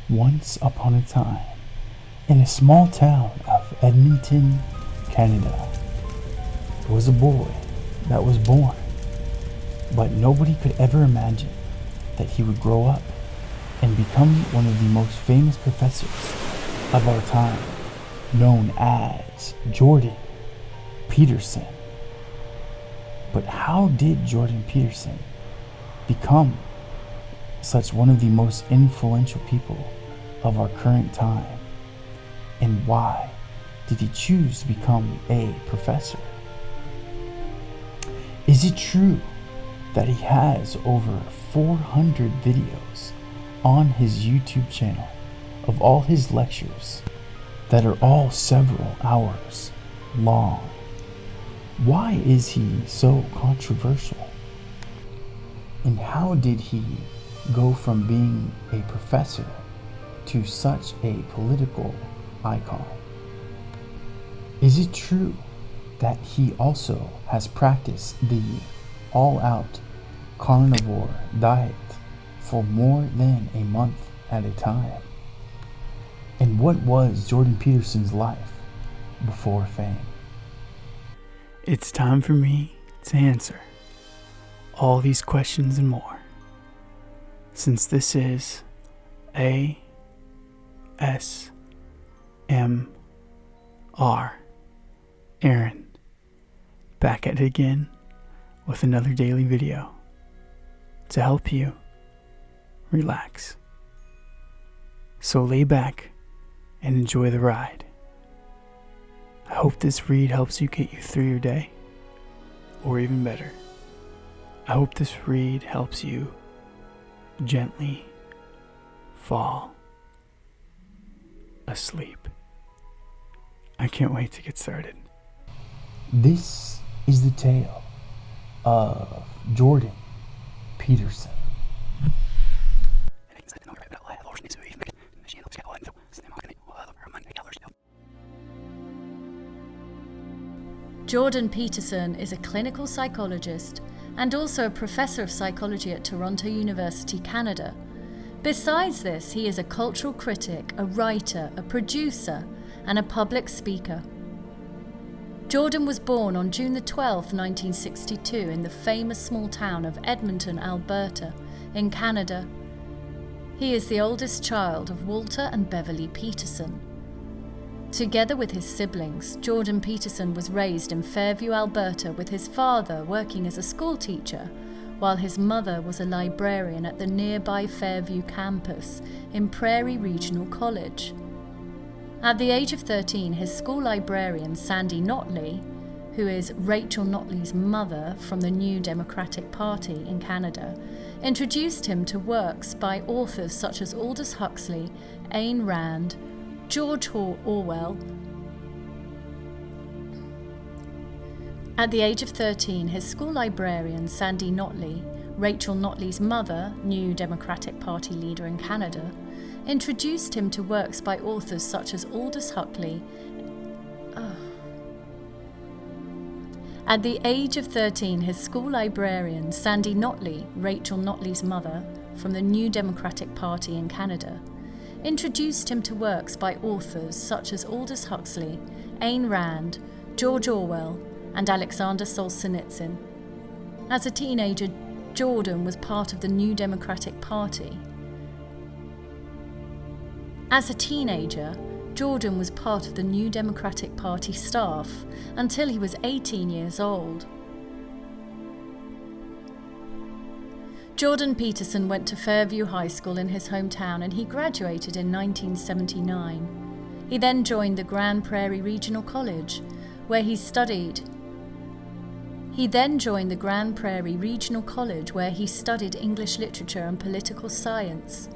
Once upon a time, in a small town of Edmonton, Canada, there was a boy that was born, but nobody could ever imagine that he would grow up and become one of the most famous professors of our time, known as Jordan Peterson. But how did Jordan Peterson become such one of the most influential people of our current time? And why did he choose to become a professor? Is it true that he has over 400 videos on his YouTube channel of all his lectures that are all several hours long? Why is he so controversial? And how did he go from being a professor to such a political icon? Is it true that he also has practiced the all-out carnivore diet for more than a month at a time? And what was Jordan Peterson's life before fame? It's time for me to answer all these questions and more, since this is ASMR, Aaron, back at it again with another daily video to help you relax. So lay back and enjoy the ride. I hope this read helps you get you through your day, or even better, I hope this read helps you gently fall asleep. I can't wait to get started. This is the tale of Jordan Peterson. Jordan Peterson is a clinical psychologist and also a professor of psychology at Toronto University, Canada. Besides this, he is a cultural critic, a writer, a producer, and a public speaker. Jordan was born on June 12, 1962 in the famous small town of Edmonton, Alberta, in Canada. He is the oldest child of Walter and Beverly Peterson. Together with his siblings, Jordan Peterson was raised in Fairview, Alberta, with his father working as a school teacher, while his mother was a librarian at the nearby Fairview campus in Prairie Regional College. At the age of 13, his school librarian, Sandy Notley, who is Rachel Notley's mother from the New Democratic Party in Canada, introduced him to works by authors such as Aldous Huxley, Ayn Rand, George Orwell. At the age of 13, his school librarian, Sandy Notley, Rachel Notley's mother, New Democratic Party leader in Canada, introduced him to works by authors such as Aldous Huxley. At the age of 13, his school librarian, Sandy Notley, Rachel Notley's mother, from the New Democratic Party in Canada, introduced him to works by authors such as Aldous Huxley, Ayn Rand, George Orwell, and Alexander Solzhenitsyn. As a teenager, Jordan was part of the New Democratic Party. Jordan was part of the New Democratic Party staff until he was 18 years old. Jordan Peterson went to Fairview High School in his hometown and he graduated in 1979. He then joined the Grand Prairie Regional College, where he studied English literature and political science.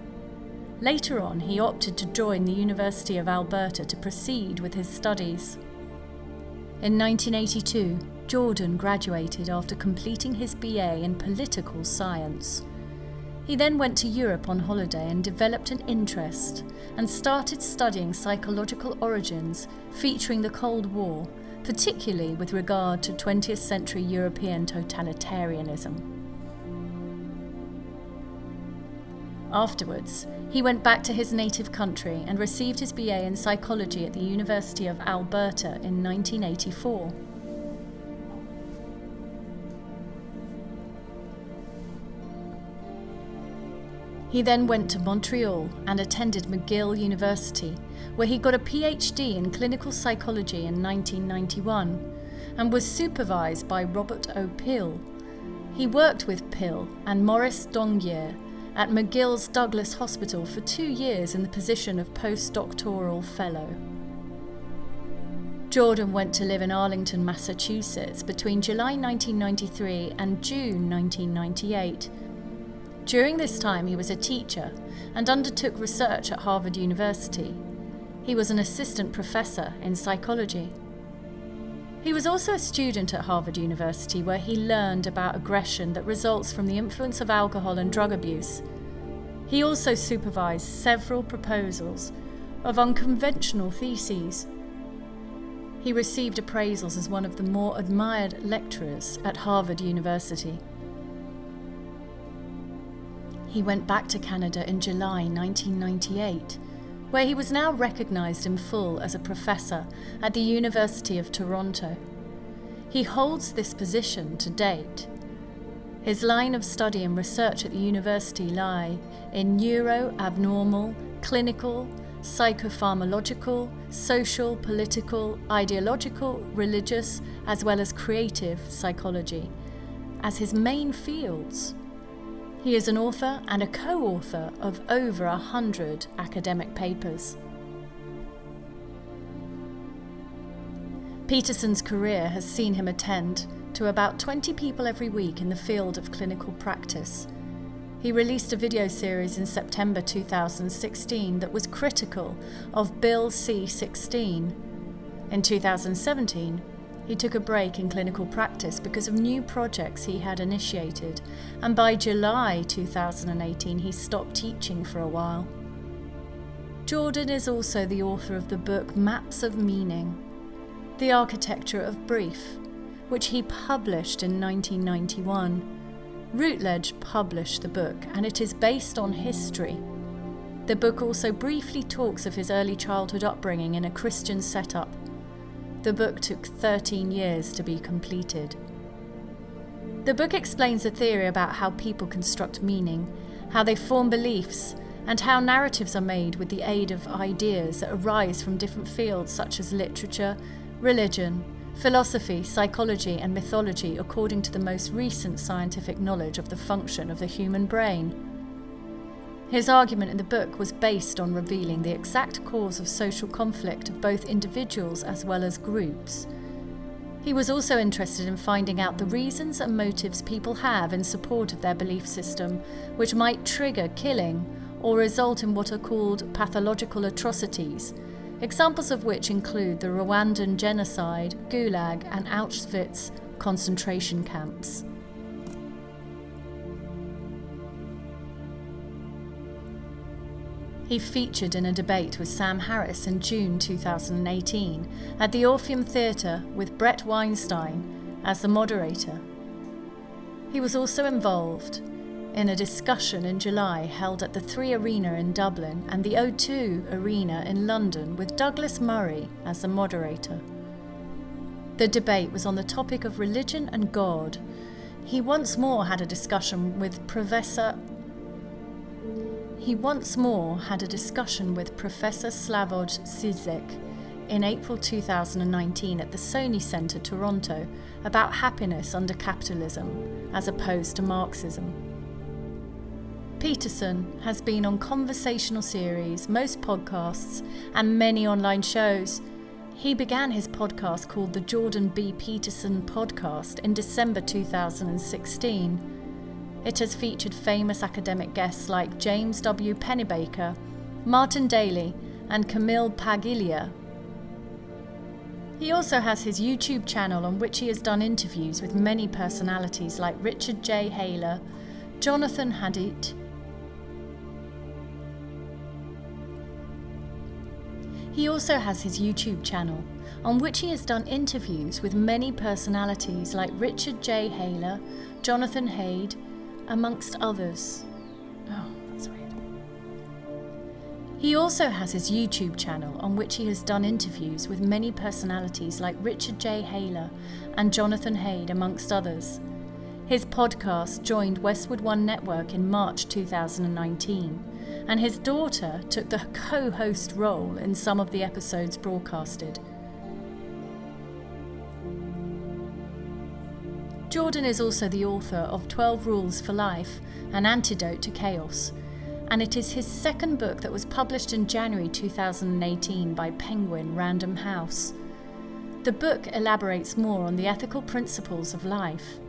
Later on, he opted to join the University of Alberta to proceed with his studies. In 1982, Jordan graduated after completing his BA in political science. He then went to Europe on holiday and developed an interest and started studying psychological origins featuring the Cold War, particularly with regard to 20th century European totalitarianism. Afterwards, he went back to his native country and received his BA in psychology at the University of Alberta in 1984. He then went to Montreal and attended McGill University, where he got a PhD in clinical psychology in 1991 and was supervised by Robert O. Pill. He worked with Pill and Maurice Dongier at McGill's Douglas Hospital for 2 years in the position of postdoctoral fellow. Jordan went to live in Arlington, Massachusetts between July 1993 and June 1998. During this time, he was a teacher and undertook research at Harvard University. He was an assistant professor in psychology. He was also a student at Harvard University, where he learned about aggression that results from the influence of alcohol and drug abuse. He also supervised several proposals of unconventional theses. He received appraisals as one of the more admired lecturers at Harvard University. He went back to Canada in July 1998, where he was now recognised in full as a professor at the University of Toronto. He holds this position to date. His line of study and research at the university lie in neuro, abnormal, clinical, psychopharmacological, social, political, ideological, religious, as well as creative psychology as his main fields. He is an author and a co-author of over 100 academic papers. Peterson's career has seen him attend to about 20 people every week in the field of clinical practice. He released a video series in September 2016 that was critical of Bill C-16. In 2017, he took a break in clinical practice because of new projects he had initiated, and by July 2018 he stopped teaching for a while. Jordan is also the author of the book Maps of Meaning, The Architecture of Brief, which he published in 1991. Routledge published the book, and it is based on history. The book also briefly talks of his early childhood upbringing in a Christian setup. The book took 13 years to be completed. The book explains a theory about how people construct meaning, how they form beliefs, and how narratives are made with the aid of ideas that arise from different fields such as literature, religion, philosophy, psychology, and mythology according to the most recent scientific knowledge of the function of the human brain. His argument in the book was based on revealing the exact cause of social conflict of both individuals as well as groups. He was also interested in finding out the reasons and motives people have in support of their belief system, which might trigger killing or result in what are called pathological atrocities, examples of which include the Rwandan genocide, Gulag, and Auschwitz concentration camps. He featured in a debate with Sam Harris in June 2018 at the Orpheum Theatre with Brett Weinstein as the moderator. He was also involved in a discussion in July held at the 3 Arena in Dublin and the O2 Arena in London with Douglas Murray as the moderator. The debate was on the topic of religion and God. He once more had a discussion with Professor Slavoj Zizek in April 2019 at the Sony Centre, Toronto, about happiness under capitalism as opposed to Marxism. Peterson has been on conversational series, most podcasts, and many online shows. He began his podcast called the Jordan B. Peterson Podcast in December 2016. It has featured famous academic guests like James W. Pennebaker, Martin Daly, and Camille Paglia. He also has his YouTube channel on which he has done interviews with many personalities like Richard J. Haler, Jonathan Haidt. He also has his YouTube channel on which he has done interviews with many personalities like Richard J. Haler, Jonathan Haidt, amongst others. Oh, that's weird. He also has his YouTube channel on which he has done interviews with many personalities like Richard J. Haler and Jonathan Haidt, amongst others. His podcast joined Westwood One Network in March 2019, and his daughter took the co-host role in some of the episodes broadcasted. Jordan is also the author of 12 Rules for Life, An Antidote to Chaos, and it is his second book that was published in January 2018 by Penguin Random House. The book elaborates more on the ethical principles of life.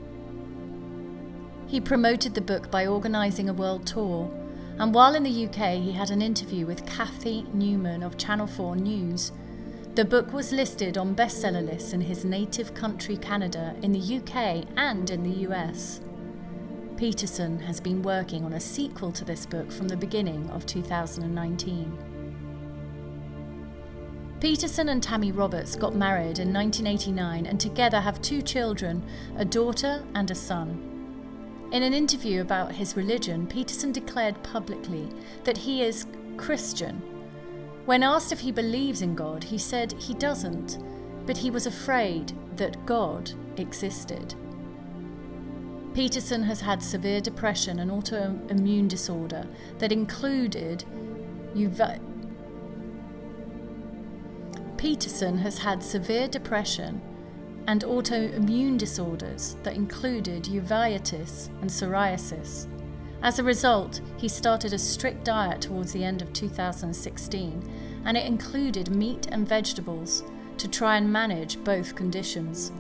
He promoted the book by organising a world tour, and while in the UK he had an interview with Kathy Newman of Channel 4 News. The book was listed on bestseller lists in his native country Canada, in the UK and in the US. Peterson has been working on a sequel to this book from the beginning of 2019. Peterson and Tammy Roberts got married in 1989 and together have 2 children, a daughter and a son. In an interview about his religion, Peterson declared publicly that he is Christian. When asked if he believes in God, he said he doesn't, but he was afraid that God existed. Peterson has had severe depression and autoimmune disorder that included Peterson has had severe depression and autoimmune disorders that included uveitis and psoriasis. As a result, he started a strict diet towards the end of 2016, and it included meat and vegetables to try and manage both conditions.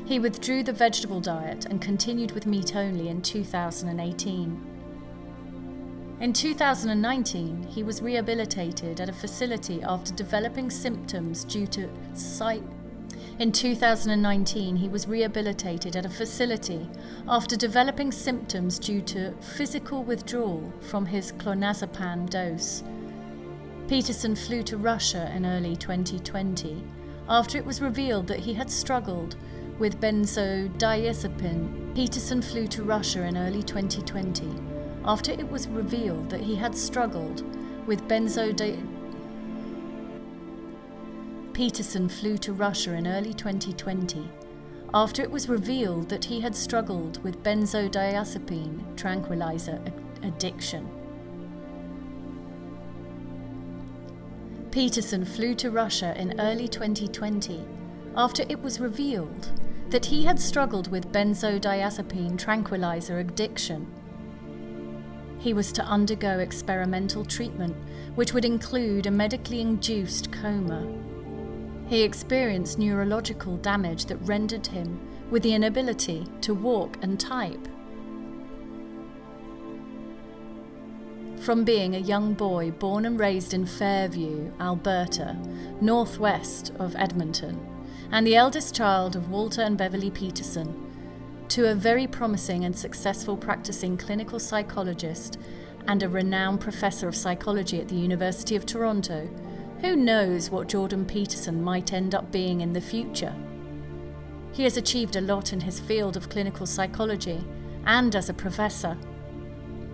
He withdrew the vegetable diet and continued with meat only in 2018. In 2019, he was rehabilitated at a facility after developing symptoms due to In 2019, he was rehabilitated at a facility after developing symptoms due to physical withdrawal from his clonazepam dose. Peterson flew to Russia in early 2020 after it was revealed that he had struggled with benzodiazepine. Peterson flew to Russia in early 2020 after it was revealed that he had struggled with Peterson flew to Russia in early 2020 after it was revealed that he had struggled with benzodiazepine tranquilizer addiction. Peterson flew to Russia in early 2020 after it was revealed that he had struggled with benzodiazepine tranquilizer addiction. He was to undergo experimental treatment, which would include a medically induced coma. He experienced neurological damage that rendered him with the inability to walk and type. From being a young boy born and raised in Fairview, Alberta, northwest of Edmonton, and the eldest child of Walter and Beverly Peterson, to a very promising and successful practicing clinical psychologist and a renowned professor of psychology at the University of Toronto, who knows what Jordan Peterson might end up being in the future? He has achieved a lot in his field of clinical psychology and as a professor.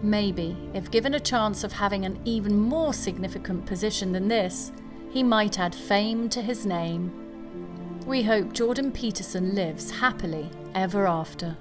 Maybe, if given a chance of having an even more significant position than this, he might add fame to his name. We hope Jordan Peterson lives happily ever after.